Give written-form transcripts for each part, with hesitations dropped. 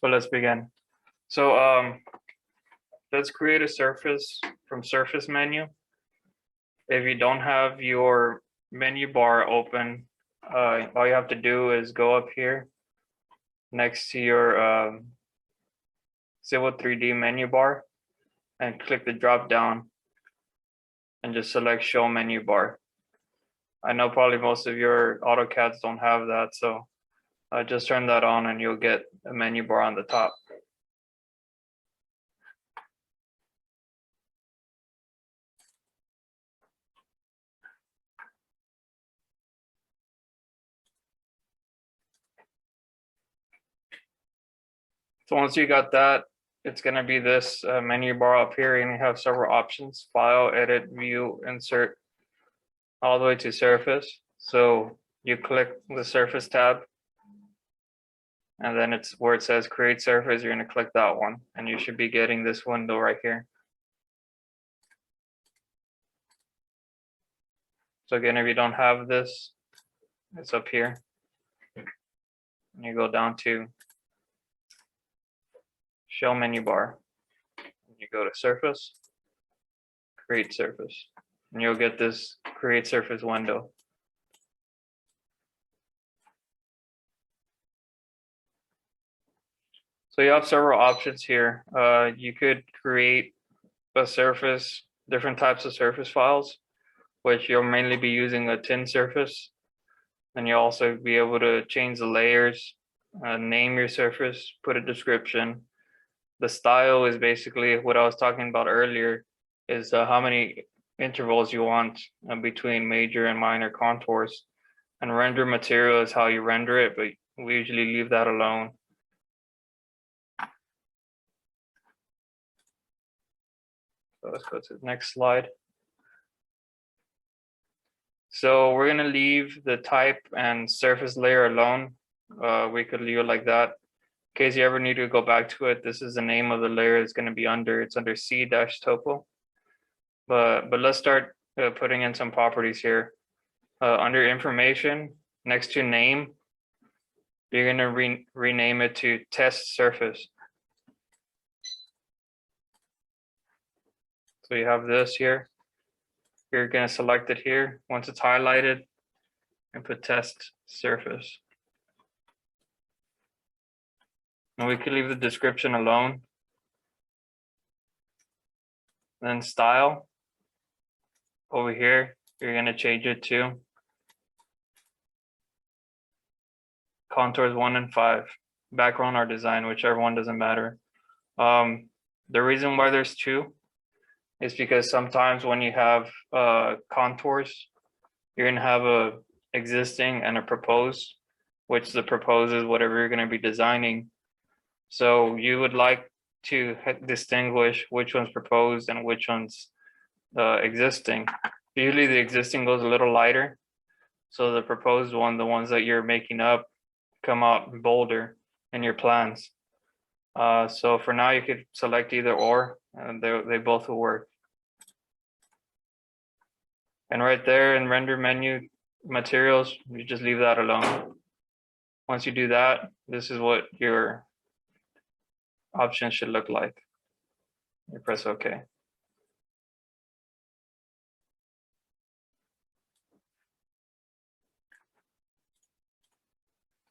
So let's begin. So let's create a surface from surface menu. If you don't have your menu bar open, all you have to do is go up here next to your Civil 3D menu bar and click the drop down and just select show menu bar. I know probably most of your AutoCADs don't have that, so just turn that on and you'll get a menu bar on the top. So once you got that, it's going to be this menu bar up here, and you have several options: file, edit, view, insert, all the way to surface. So you click the surface tab, and then it's where it says create surface. You're going to click that one, and you should be getting this window right here. So again, if you don't have this, it's up here. And you go down to show menu bar. You go to surface, create surface, and you'll get this create surface window. So you have several options here. You could create a surface, different types of surface files, which you'll mainly be using a tin surface. And you'll also be able to change the layers, name your surface, put a description. The style is basically what I was talking about earlier, is how many intervals you want between major and minor contours. And render material is how you render it, but we usually leave that alone. So let's go to the next slide. So we're gonna leave the type and surface layer alone. We could leave it like that. In case you ever need to go back to it, this is the name of the layer it's gonna be under. It's under C-Topo. But let's start putting in some properties here. Under information, next to name, you're gonna rename it to test surface. So you have this here. You're going to select it here. Once it's highlighted, and put test surface. And we can leave the description alone. Then style, over here, you're going to change it to contours 1 and 5, background or design, whichever one, doesn't matter. The reason why there's 2 is because sometimes when you have contours, you're gonna have a existing and a proposed, which the proposed is whatever you're gonna be designing. So you would like to distinguish which one's proposed and which one's existing. Usually the existing goes a little lighter, so the proposed one, the ones that you're making up, come out bolder in your plans. So for now, you could select either or, and they both will work. And right there in render menu materials, you just leave that alone. Once you do that, this is what your options should look like. You press OK.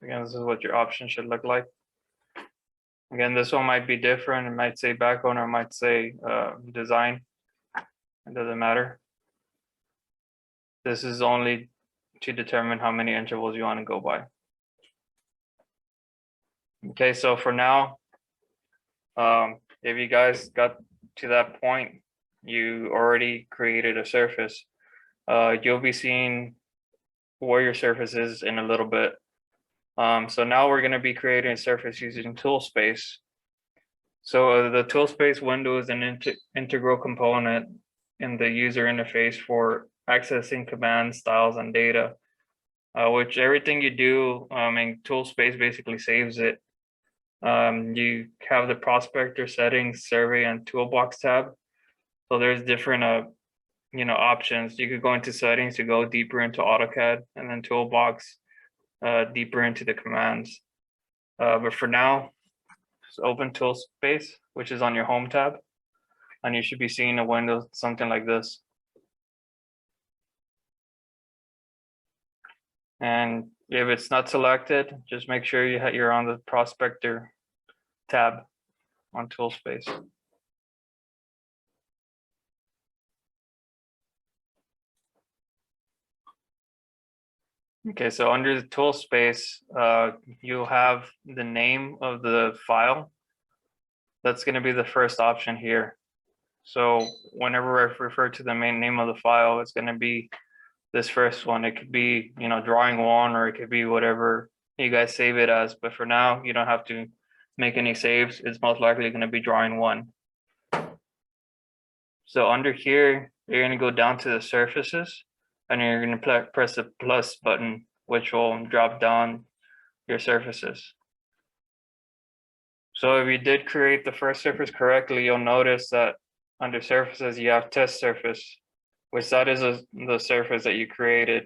Again, this is what your options should look like. Again, this one might be different. It might say background or it might say design. It doesn't matter. This is only to determine how many intervals you want to go by. Okay, so for now, if you guys got to that point, you already created a surface. You'll be seeing where your surface is in a little bit. So now we're going to be creating a surface using tool space. So the tool space window is an integral component in the user interface for accessing commands, styles, and data, which everything you do in tool space basically saves it. You have the prospector settings, survey, and toolbox tab. So there's different options. You could go into settings to go deeper into AutoCAD, and then toolbox deeper into the commands. But for now, So open tool space, which is on your home tab, and you should be seeing a window, something like this. And if it's not selected, just make sure you're on the prospector tab on tool space. Okay, so under the tool space, you'll have the name of the file. That's going to be the first option here. So whenever I refer to the main name of the file, it's going to be this first one. It could be, drawing one, or it could be whatever you guys save it as. But for now, you don't have to make any saves. It's most likely going to be drawing one. So under here, you're going to go down to the surfaces, and you're going to press the plus button, which will drop down your surfaces. So if you did create the first surface correctly, you'll notice that under surfaces, you have test surface, which that is the surface that you created.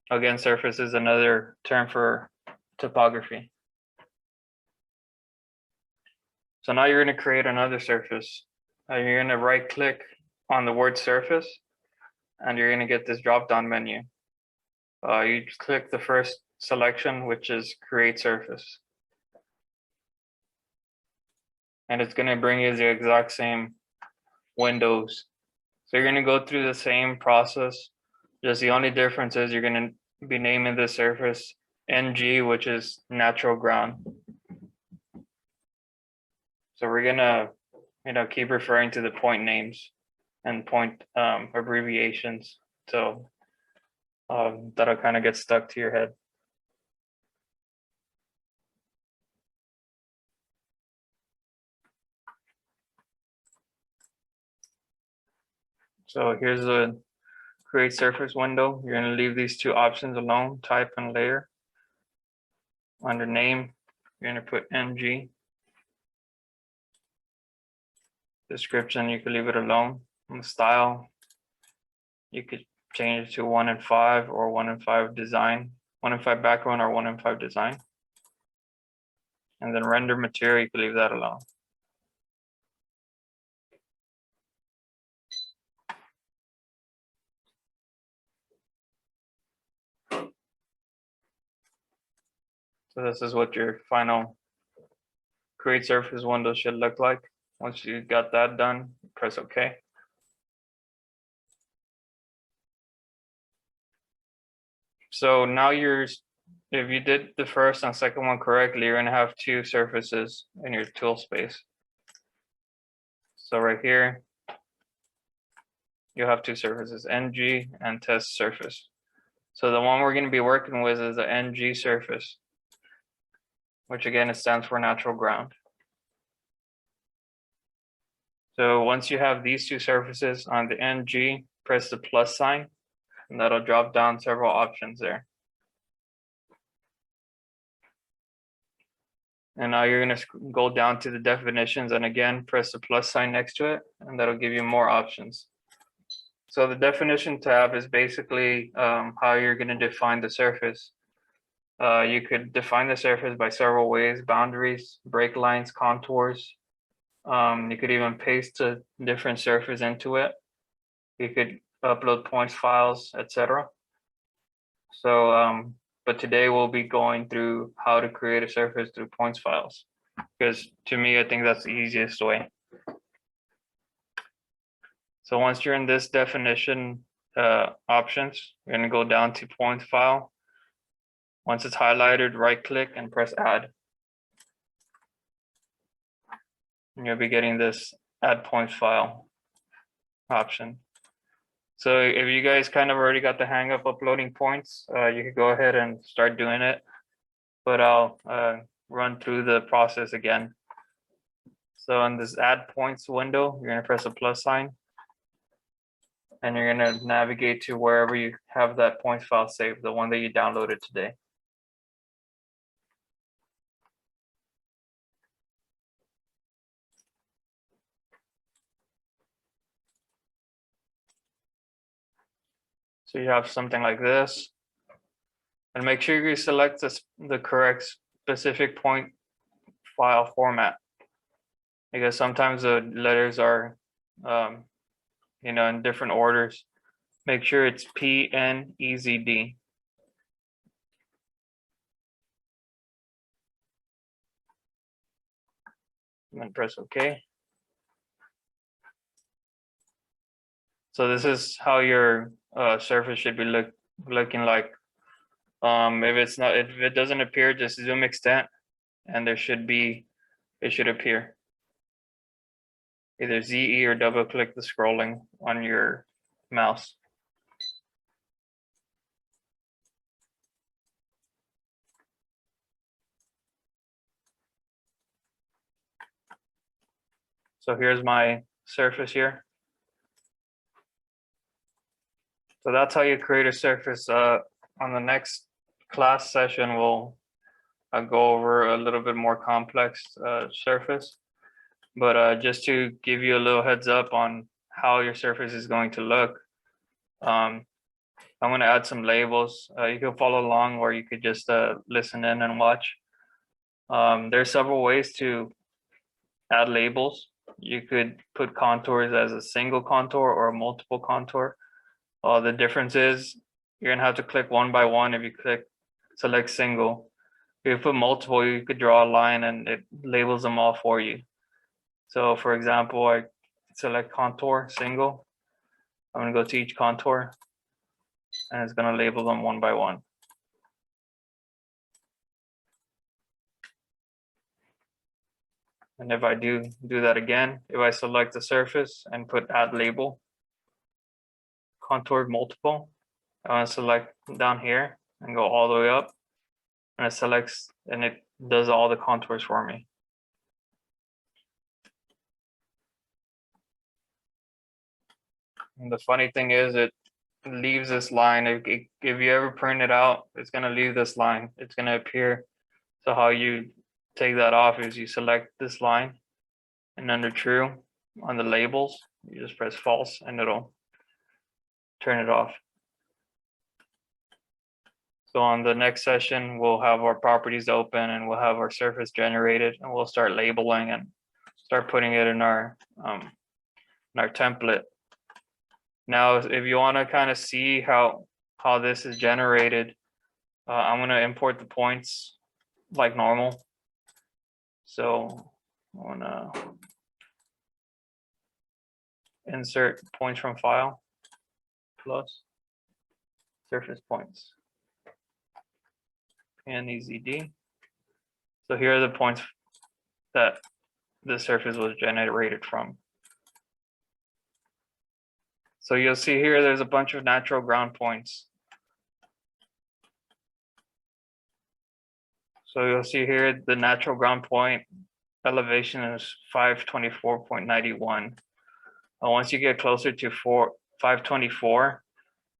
Again, surface is another term for topography. So now you're going to create another surface. You're going to right click on the word surface, and you're going to get this drop down menu. You just click the first selection, which is create surface. And it's going to bring you the exact same windows. So you're going to go through the same process. Just the only difference is you're going to be naming the surface NG, which is natural ground. So we're going to, keep referring to the point names and point abbreviations. So that'll kind of get stuck to your head. So here's the create surface window. You're going to leave these two options alone, type and layer. Under name, you're going to put NG. Description, you could leave it alone. And style, you could change it to 1 in 5 or 1 in 5 design, 1 in 5 background or 1 in 5 design. And then render material, you could leave that alone. So this is what your final create surface window should look like. Once you got that done, press OK. So now if you did the first and second one correctly, you're going to have two surfaces in your tool space. So right here, you have two surfaces, NG and test surface. So the one we're going to be working with is the NG surface, which again, it stands for natural ground. So once you have these two surfaces on the NG, press the plus sign, and that'll drop down several options there. And now you're going to go down to the definitions, and again, press the plus sign next to it, and that'll give you more options. So the definition tab is basically how you're going to define the surface. You could define the surface by several ways: boundaries, break lines, contours. You could even paste a different surface into it. You could upload points files, etc. So, but today we'll be going through how to create a surface through points files, because to me, I think that's the easiest way. So once you're in this definition options, you're going to go down to points file. Once it's highlighted, right click and press add. And you'll be getting this add points file option. So if you guys kind of already got the hang of uploading points, you could go ahead and start doing it, but I'll run through the process again. So in this add points window, you're going to press a plus sign, and you're going to navigate to wherever you have that points file saved, the one that you downloaded today. So you have something like this, and make sure you select the correct specific point file format, because sometimes the letters are, in different orders. Make sure it's PNEZD. And then press OK. So this is how your surface should be looking like. If it doesn't appear, just zoom extent, and it should appear. Either ZE or double click the scrolling on your mouse. So here's my surface here. So that's how you create a surface. On the next class session, we'll go over a little bit more complex surface. But just to give you a little heads up on how your surface is going to look, I'm going to add some labels. You can follow along, or you could just listen in and watch. There's several ways to add labels. You could put contours as a single contour or a multiple contour. The difference is you're gonna have to click one by one. If you select single, if you put multiple, you could draw a line and it labels them all for you. So for example, I select contour single. I'm gonna go to each contour and it's gonna label them one by one. And if I do that again, if I select the surface and put add label, contour multiple, I want to select down here and go all the way up, and it selects and it does all the contours for me. And the funny thing is, it leaves this line. If you ever print it out, it's going to leave this line. It's going to appear. So how you take that off is you select this line, and under true on the labels, you just press false and it'll turn it off. So on the next session, we'll have our properties open and we'll have our surface generated, and we'll start labeling and start putting it in our template. Now, if you want to kind of see how this is generated, I'm going to import the points like normal. So I want to insert points from file plus surface points. PNEZD. So here are the points that the surface was generated from. So you'll see here there's a bunch of natural ground points. So you'll see here the natural ground point elevation is 524.91. Once you get closer to 524,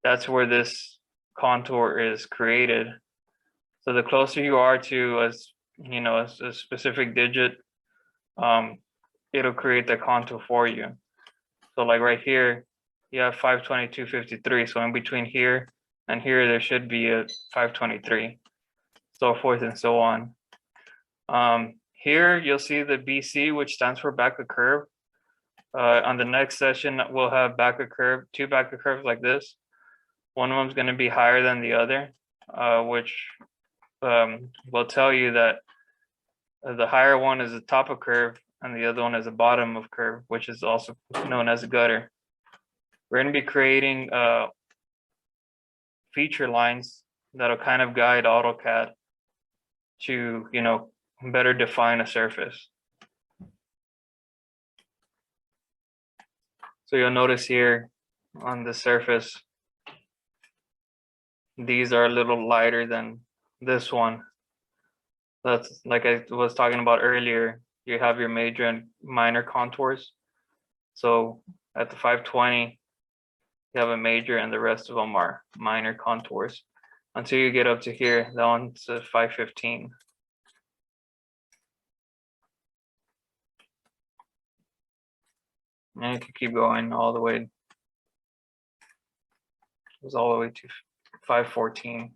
that's where this contour is created. So the closer you are to a specific digit, it'll create the contour for you. So like right here, you have 522.53. So in between here and here, there should be a 523, so forth and so on. Here you'll see the BC, which stands for back of curve. On the next session, we'll have back of curve, two back of curves like this. One of them is going to be higher than the other, which will tell you that the higher one is the top of curve and the other one is the bottom of curve, which is also known as a gutter. We're going to be creating feature lines that'll kind of guide AutoCAD to, better define a surface. So you'll notice here on the surface, these are a little lighter than this one. That's like I was talking about earlier. You have your major and minor contours. So at the 520, you have a major and the rest of them are minor contours. Until you get up to here, that one's a 515. And you can keep going all the way. It was all the way to 514.